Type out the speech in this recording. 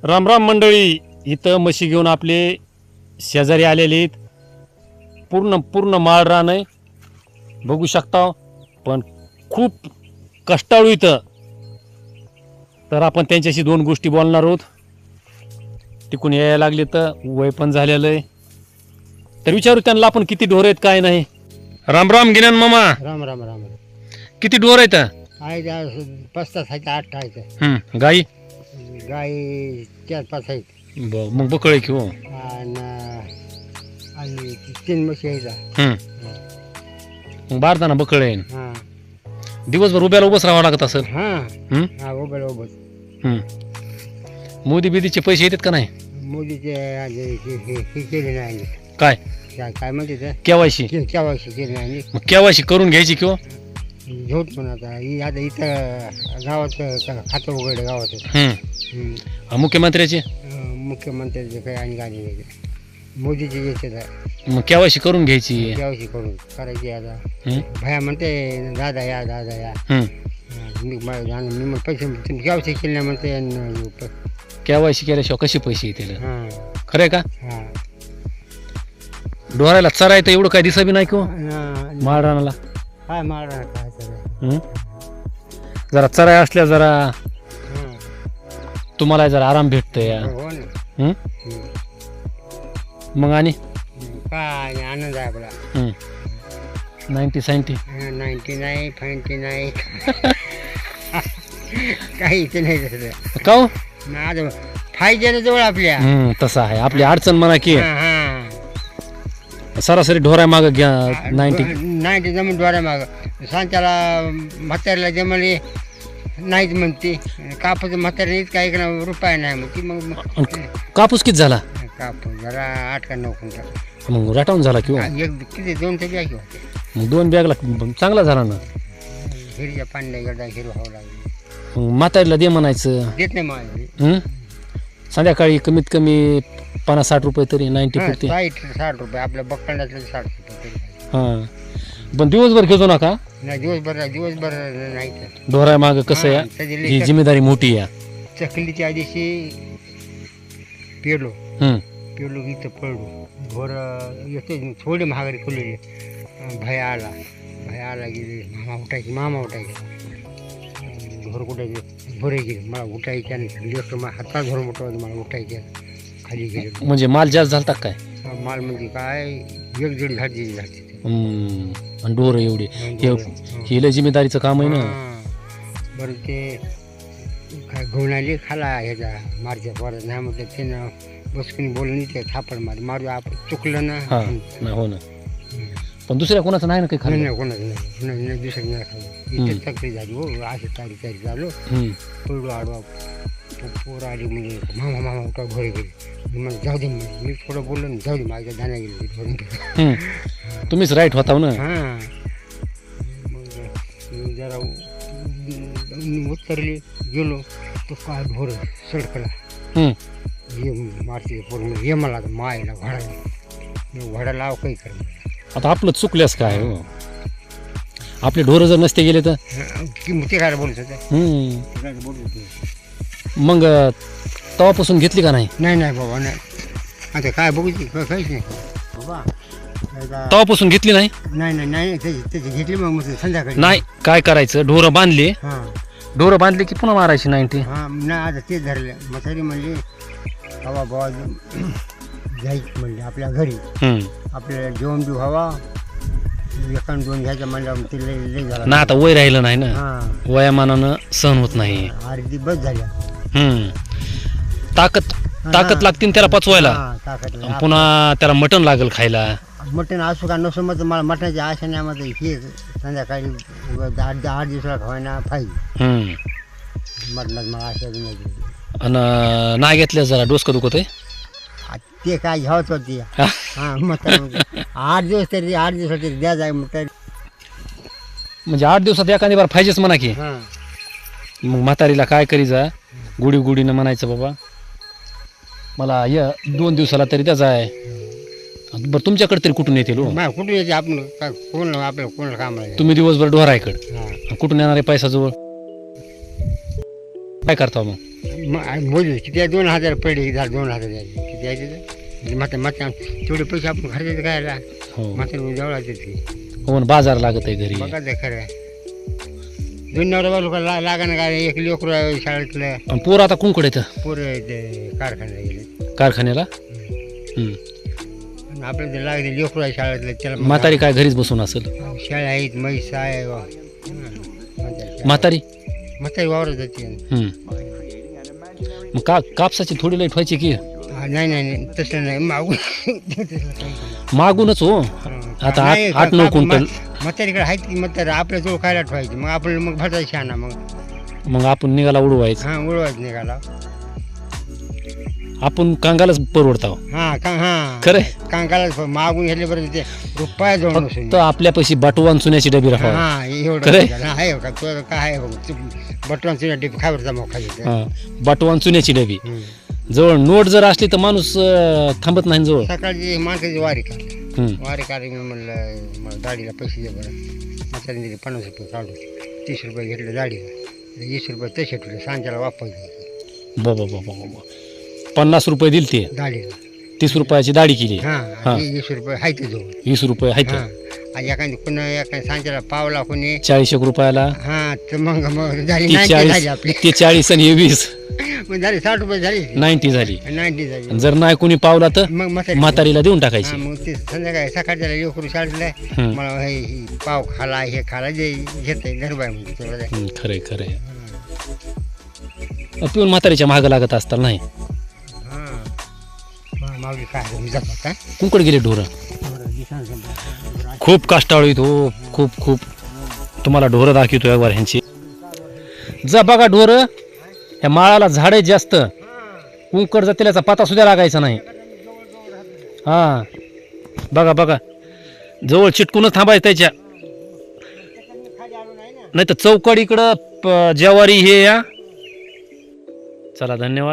राम राम मंडळी. इथं म्हशी घेऊन आपले शेजारी आलेले आहेत. पूर्ण माळ रान आहे, बघू शकता. पण खूप कष्टाळू इथं. तर आपण त्यांच्याशी दोन गोष्टी बोलणार आहोत. तिकून यायला लागले तर वय पण झालेलं आहे, तर विचारू त्यांना आपण किती ढोर आहेत काय नाही. राम राम गिनान मामा. राम राम राम. किती ढोर आहेत? आहे त्या 5 तास आहेत, 8 आहेत. गाई गाय 4-5 आहेत. मग बकळ आहे की हो. आणि 3 म्हशी आहेत. मग बारदाना बकळ आहे. हां दिवसभर उभ्याला उभंच राहावं लागत असेल. हां हां उभं मोदी बिदीचे पैसे येतात का नाही? मोदीचे हे केले नाही. काय काय म्हणते ते केवायसी केवायसी केले नाही. मग केवायसी करून घ्यायची किंवा झोट पण आता इथं गावात खातं उघडलं गावात. मुख्यमंत्र्याचे मुख्यमंत्र्याचे काही आणि गाणी वेगळे मोदीचे घ्यायचे. मग केवायसी करून घ्यायची. केवायसी करून करायची. आता भया म्हणते दादा या दादा या. मी मग पैसे तुम्ही केवायसी केले नाही म्हणते. केवायसी केल्याशिवाय कसे पैसे येतील? हां खरंय का? हां डोरायला चराय तर एवढं काय दिसा बी नाही किंवा माळ रानाला काय मारा काय सगळं. जरा चराय असल्या जरा तुम्हाला जरा आराम भेटतोय. हो ना. मग आणि काय आनंद आहे आपला. 90 90 नाही 50 नाही काहीच नाही तसं. का आता फायद्याने जवळ आपल्या. तसं आहे. आपली अडचण म्हणा की हां सरासरी ढोराय माग घ्या 90 जमीन द्वारे माग सांच्याला म्हातारीला जमले नाहीच म्हणते. कापूस म्हातारी काही रुपये नाही म्हणते. मग कापूस किती झाला? कापूस जरा 8 का 9 क्विंटल. मग राटावून झाला किंवा किती 2 ते बॅग होते. मग 2 बॅगला चांगला झाला ना. हिरच्या पाण्याला गड्डा हिरो व्हावं लागली. मग म्हातारीला दे म्हणायचं. देत नाही मला. संध्याकाळी कमीत कमी 50-60 रुपये तरी 90 पुरते. 60 रुपये आपल्या बक्कंडातले 60 रुपये. हां पण दिवसभर घेतो नका. नाही दिवसभर नाही. ढोराय माग कसं आहे, ही जिम्मेदारी मोठी आहे. चकलीच्या दिवशी पेलो इथं पडलो. घोर येते थोडी महागारी खुलली. भया आला गेले. मामा उठायचे घर कुठायचे भरे गेले. मला उठायचे आणि हातात घर मोठं मला उठायचे खाली गेले. म्हणजे माल जास्त झालता काय? माल म्हणजे काय 1-1.5 झाडची. आणि ढोर एवढे हे लय जिम्मेदारीचं काम आहे ना. बरं ते काय घेऊन आली खाला ह्याचा मारच्या परत नाही म्हटलं त्यानं बसकून बोलून ते थापड मारू आपण चुकलं ना. हो ना. पण दुसऱ्या कोणाचं नाही ना काही खाल्लं? नाही कोणाचं नाही दुसरं नाही खाल्लं. इथे तक्रारी झाली हो. अशी तारी झालो पडलो आडवा. पोरं आली म्हणजे मामा उठा घरी गेली. मला जाऊ दे मी थोडं बोललो ना जाऊ दे माझ्या धान्या गेली. तुम्हीच राईट होता ना. हां मग जरा उतरली गेलो तो काय भोर सडकला मारते पूर्ण ये मला मायला घोडा लाव काही कर. आता आपलं चुकल्यास काय हो. आपले ढोरं जर नसते गेले तर ते काय बोलत होते. मग तवापासून घेतली का नाही? नाही बाबा नाही. आता काय बघू काहीच नाही बाबा. तवापासून घेतली नाही? नाही त्याची घेतली. मग संध्याकाळी नाही काय करायचं, ढोरं बांधली. ढोरं बांधली की पुन्हा मारायची 90. नाही आता तेच धरलं. म्हातारी म्हणली बाबा घ्यायची म्हणली आपल्या घरी. आपल्याला जेवण बी व्हावा. 1-2 घ्यायचं म्हणलं ते लई झाला ना. आता वय राहिलं नाही ना. वयामानानं सहन होत नाही. अर्धी बस झाल्या. ताकद लागते त्याला पचवायला. पुन्हा त्याला मटण लागेल खायला. मटण असू का नसो मग मला मटणाची आशा नाही. मग हे संध्याकाळी 8 दिवसाला खावायला पाहिजे. मटणात मला आशा नाही. आणि नाही घेतल्या जरा डोसकं दुखत आहे. ते काय घ्यावंच होती. मटण 8 दिवस तरी 8 दिवसात तरी द्या जाय मटण. म्हणजे 8 दिवसात एखादी बार पाहिजेच म्हणा की. मग म्हातारीला काय करीचा गुढीनं म्हणायचं बाबा मला 2 दिवसाला तरी त्याचा आहे. बरं तुमच्याकडे तरी कुठून येतील? कुठून येते आपण कोण आपल्याला कोणाला काम आहे. तुम्ही दिवसभर ढोरायकडे कुठून येणार आहे पैसा जवळ? काय करता मग? मोजू किती आहे? 2,000 पडले, 2,000 द्यायचे. किती आहे तिथं? मग तेवढे पैसे आपण खर्चायचं काय? हो म्हातारी जवळ येते हो, बाजार लागत आहे घरी. बघा ते खरं आहे. 2 नवरा लोक लागानं काय, एक लेकरं शाळेतलं, पण पोरं आता कुंकड येतं पोरं ते कारखान्याला गेले. कारखान्याला. आणि आपल्याला ते लागते लेकरं आहे शाळेतलं, त्याला मग म्हातारी काय घरीच बसून असेल? शाळा आहेत, म्हैस आहे. म्हातारी म्हातारी वावरत जाते. मग कापसाची थोडी लाईट व्हायची की? नाही तसं नाही, मागून मागूनच हो. आता 8-9 क्विंटल म्हातारीकडे आहेत की म्हातारी आपल्या जवळ खायला ठेवायची, मग आपल्याला मग भटायची आणा, मग आपण निघाला उडवायचं. हां उडवायचं निघाला. आपण कांगालाच परवडतो. हां खरंय. कांगाला मागून घेतले बरं, ते रुपया जवळ नसून. तर आपल्यापाशी बाटवान चुन्याची डबी राहावं. हां एवढं खरंय. आहे का? तुझं काय आहे बटवान चिना टिप खायवर जमा खायचं. बाटवान चुन्याची डबी जवळ नोट जर असली तर माणूस थांबत नाही जवळ. सकाळची माणसाची वारी काढली मी म्हणलं मला दाढीला पैसे दे बरं. म्हातारीने दिले 50 रुपये काढून, 30 रुपये घेतले दाढीला, 20 रुपये तसे ठेवले, सांच्याला वापस बाबा 50 रुपये दिले ते दाढीला. 30 रुपयाची दाढी केली. हां 20 रुपये आहे ते जवळ. 20 रुपये आहेत. आणि एखादी सांच्याला पावला कोणी 40 रुपयाला. हां तर मग झाली ती 90 झाली आपली. ते 40 आणि 20 मग झाली 60 रुपये झाली, 90 झाली. 90 झाली. जर नाही कोणी पावला तर मग म्हातारीला देऊन टाकायची. मग ते संध्याकाळी सकाळच्या लेकरू शाळेतलं मला हे पाव खाला हे खाला जे घेते गरबाय म्हणजे खरंय. पिऊन म्हातारीच्या महाग लागत असताल नाही. मागे काय कुंकड गेले ढोरं. खूप कष्टाळू आहेत हो, खूप. तुम्हाला ढोरं दाखवतो एकवार ह्यांची. जा बघा ढोरं, ह्या माळाला झाडे जास्त, कुंकड जातील्याचा पता सुद्धा लागायचा नाही. हा बघा जवळ चिटकूनच थांबायचं त्याच्या, नाही तर चौकड इकडं ज्वारी हे या. चला धन्यवाद.